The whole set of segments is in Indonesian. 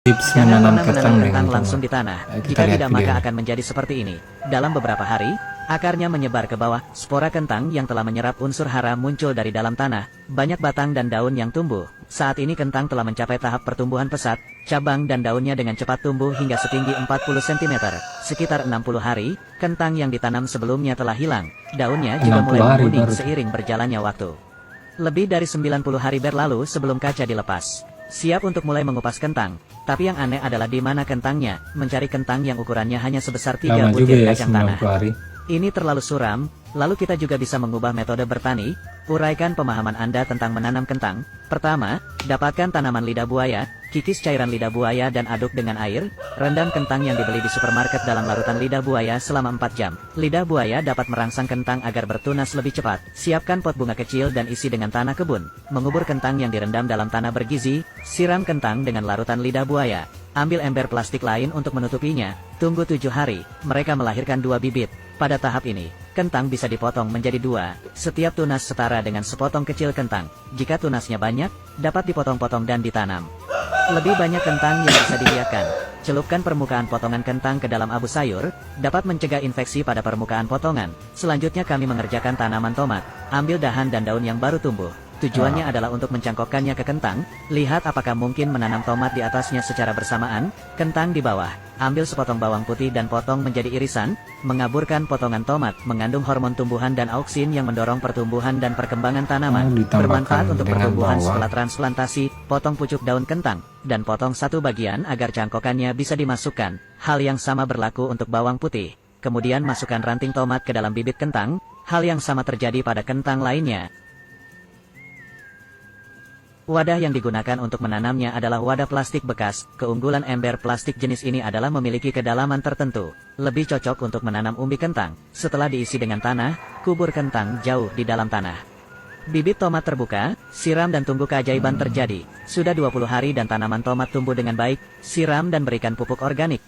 Tips Jangan menanam pernah kacang menanam dengan kentang tomat. langsung di tanah. Kita Jika lihat tidak, maka videonya. akan menjadi seperti ini. Dalam beberapa hari, akarnya menyebar ke bawah. Spora kentang yang telah menyerap unsur hara muncul dari dalam tanah. Banyak batang dan daun yang tumbuh. Saat ini kentang telah mencapai tahap pertumbuhan pesat. Cabang dan daunnya dengan cepat tumbuh hingga setinggi 40 cm. Sekitar 60 hari, kentang yang ditanam sebelumnya telah hilang. Daunnya juga 60 mulai hari menguning baru. seiring berjalannya waktu. Lebih dari 90 hari berlalu sebelum kaca dilepas. Siap untuk mulai mengupas kentang. Tapi yang aneh adalah di mana kentangnya. Mencari kentang yang ukurannya hanya sebesar 3 Lama juga butir ya, kacang tanah. 90 hari. Ini terlalu suram. Lalu kita juga bisa mengubah metode bertani. Uraikan pemahaman Anda tentang menanam kentang. Pertama, dapatkan tanaman lidah buaya, kikis cairan lidah buaya dan aduk dengan air. Rendam kentang yang dibeli di supermarket dalam larutan lidah buaya selama 4 jam. Lidah buaya dapat merangsang kentang agar bertunas lebih cepat. Siapkan pot bunga kecil dan isi dengan tanah kebun. Mengubur kentang yang direndam dalam tanah bergizi. Siram kentang dengan larutan lidah buaya. Ambil ember plastik lain untuk menutupinya. Tunggu 7 hari. Mereka melahirkan 2 bibit. Pada tahap ini, kentang bisa dipotong menjadi 2. Setiap tunas setara dengan sepotong kecil kentang. Jika tunasnya banyak, dapat dipotong-potong dan ditanam. Lebih banyak kentang yang bisa dibiarkan. Celupkan permukaan potongan kentang ke dalam abu sayur, dapat mencegah infeksi pada permukaan potongan. Selanjutnya kami mengerjakan tanaman tomat. Ambil dahan dan daun yang baru tumbuh. Tujuannya adalah untuk mencangkokkannya ke kentang. Lihat apakah mungkin menanam tomat di atasnya secara bersamaan. Kentang di bawah. Ambil sepotong bawang putih dan potong menjadi irisan. Mengaburkan potongan tomat mengandung hormon tumbuhan dan auksin yang mendorong pertumbuhan dan perkembangan tanaman. Ditambahkan Bermanfaat untuk dengan pertumbuhan bawang. setelah transplantasi. Potong pucuk daun kentang dan potong satu bagian agar cangkokannya bisa dimasukkan. Hal yang sama berlaku untuk bawang putih. Kemudian masukkan ranting tomat ke dalam bibit kentang. Hal yang sama terjadi pada kentang lainnya. Wadah yang digunakan untuk menanamnya adalah wadah plastik bekas. Keunggulan ember plastik jenis ini adalah memiliki kedalaman tertentu. Lebih cocok untuk menanam umbi kentang. Setelah diisi dengan tanah, kubur kentang jauh di dalam tanah. Bibit tomat terbuka, siram dan tunggu keajaiban terjadi. Sudah 20 hari dan tanaman tomat tumbuh dengan baik. Siram dan berikan pupuk organik.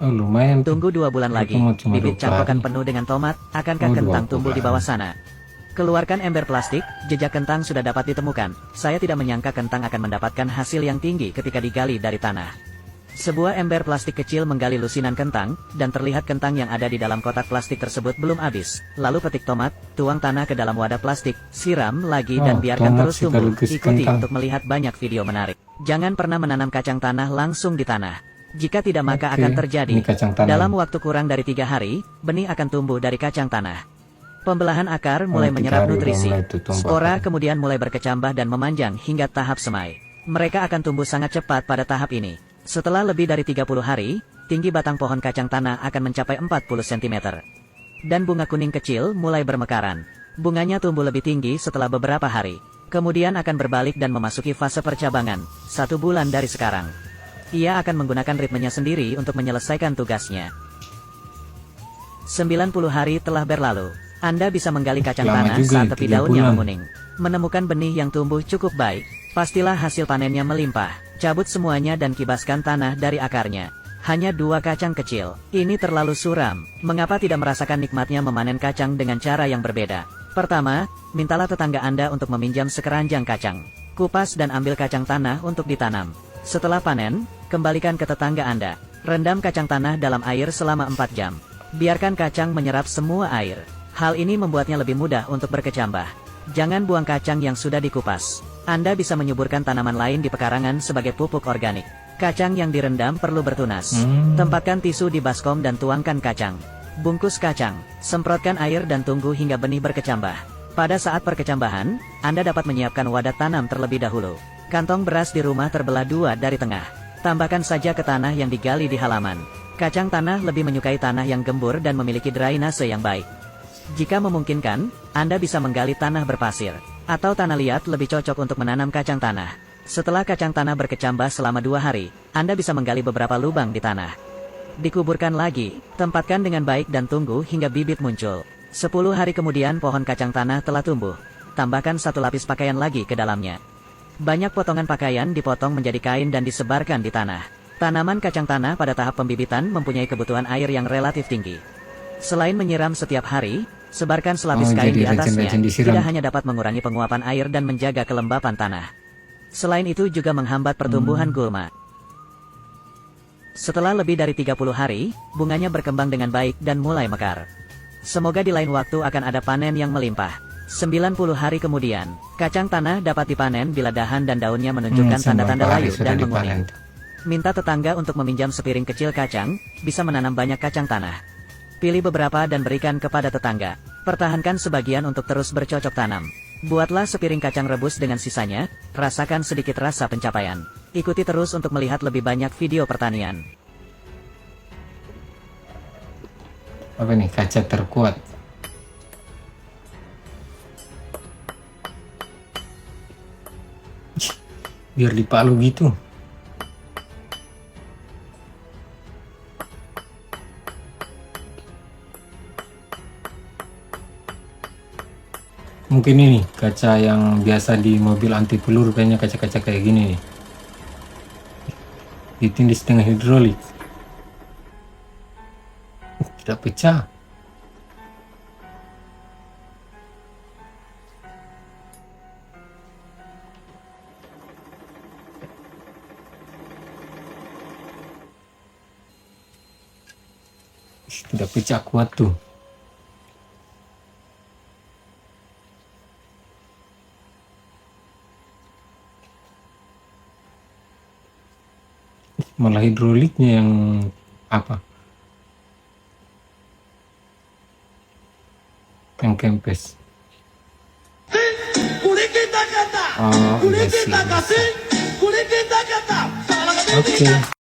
Oh, lumayan. Tunggu 2 bulan lagi. Cuma 20 Bibit cangkokan hari. penuh dengan tomat. Akankah Oh, kentang 20 tumbuh di hari. bawah sana? Keluarkan ember plastik, jejak kentang sudah dapat ditemukan. Saya tidak menyangka kentang akan mendapatkan hasil yang tinggi ketika digali dari tanah. Sebuah ember plastik kecil menggali lusinan kentang, dan terlihat kentang yang ada di dalam kotak plastik tersebut belum habis. Lalu petik tomat, tuang tanah ke dalam wadah plastik, siram lagi dan biarkan tomat terus tumbuh. sekaligus Ikuti kentang. untuk melihat banyak video menarik. Jangan pernah menanam kacang tanah langsung di tanah. Jika tidak maka Oke, akan terjadi. ini kacang tanah. Dalam waktu kurang dari 3 hari, benih akan tumbuh dari kacang tanah. Pembelahan akar mulai 3 menyerap hari udah nutrisi. mulai tuh tumbuh Spora akar. kemudian mulai berkecambah dan memanjang hingga tahap semai. Mereka akan tumbuh sangat cepat pada tahap ini. Setelah lebih dari 30 hari, tinggi batang pohon kacang tanah akan mencapai 40 cm. Dan bunga kuning kecil mulai bermekaran. Bunganya tumbuh lebih tinggi setelah beberapa hari. Kemudian akan berbalik dan memasuki fase percabangan, 1 bulan dari sekarang. Ia akan menggunakan ritmenya sendiri untuk menyelesaikan tugasnya. 90 hari telah berlalu. Anda bisa menggali kacang Lama tanah juga, saat tepi 3 daunnya bulan. menguning. Menemukan benih yang tumbuh cukup baik. Pastilah hasil panennya melimpah. Cabut semuanya dan kibaskan tanah dari akarnya. Hanya 2 kacang kecil. Ini terlalu suram. Mengapa tidak merasakan nikmatnya memanen kacang dengan cara yang berbeda? Pertama, mintalah tetangga Anda untuk meminjam sekeranjang kacang. Kupas dan ambil kacang tanah untuk ditanam. Setelah panen, kembalikan ke tetangga Anda. Rendam kacang tanah dalam air selama 4 jam. Biarkan kacang menyerap semua air. Hal ini membuatnya lebih mudah untuk berkecambah. Jangan buang kacang yang sudah dikupas. Anda bisa menyuburkan tanaman lain di pekarangan sebagai pupuk organik. Kacang yang direndam perlu bertunas. Tempatkan tisu di baskom dan tuangkan kacang. Bungkus kacang, semprotkan air dan tunggu hingga benih berkecambah. Pada saat perkecambahan, Anda dapat menyiapkan wadah tanam terlebih dahulu. Kantong beras di rumah terbelah 2 dari tengah. Tambahkan saja ke tanah yang digali di halaman. Kacang tanah lebih menyukai tanah yang gembur dan memiliki drainase yang baik. Jika memungkinkan, Anda bisa menggali tanah berpasir, atau tanah liat lebih cocok untuk menanam kacang tanah. Setelah kacang tanah berkecambah selama 2 hari, Anda bisa menggali beberapa lubang di tanah. Dikuburkan lagi, tempatkan dengan baik dan tunggu hingga bibit muncul. 10 hari kemudian pohon kacang tanah telah tumbuh. Tambahkan 1 lapis pakaian lagi ke dalamnya. Banyak potongan pakaian dipotong menjadi kain dan disebarkan di tanah. Tanaman kacang tanah pada tahap pembibitan mempunyai kebutuhan air yang relatif tinggi. Selain menyiram setiap hari, sebarkan selapis kain jadi di atasnya. rajin-rajin disiram. Tidak hanya dapat mengurangi penguapan air dan menjaga kelembapan tanah. Selain itu juga menghambat pertumbuhan gulma. Setelah lebih dari 30 hari, bunganya berkembang dengan baik dan mulai mekar. Semoga di lain waktu akan ada panen yang melimpah. 90 hari kemudian, kacang tanah dapat dipanen bila dahan dan daunnya menunjukkan tanda-tanda layu dan menguning. Minta tetangga untuk meminjam sepiring kecil kacang, bisa menanam banyak kacang tanah. Pilih beberapa dan berikan kepada tetangga. Pertahankan sebagian untuk terus bercocok tanam. Buatlah sepiring kacang rebus dengan sisanya, rasakan sedikit rasa pencapaian. Ikuti terus untuk melihat lebih banyak video pertanian. Apa nih, kaca terkuat? Biar dipalu gitu. Mungkin ini kaca yang biasa di mobil anti peluru, kayaknya kaca-kaca kayak gini nih. Ditindih dengan hidrolik. Tidak pecah. Tidak pecah, kuat tuh. Malah hidroliknya yang apa? Yang kempes. Oh, iya sih. Oke.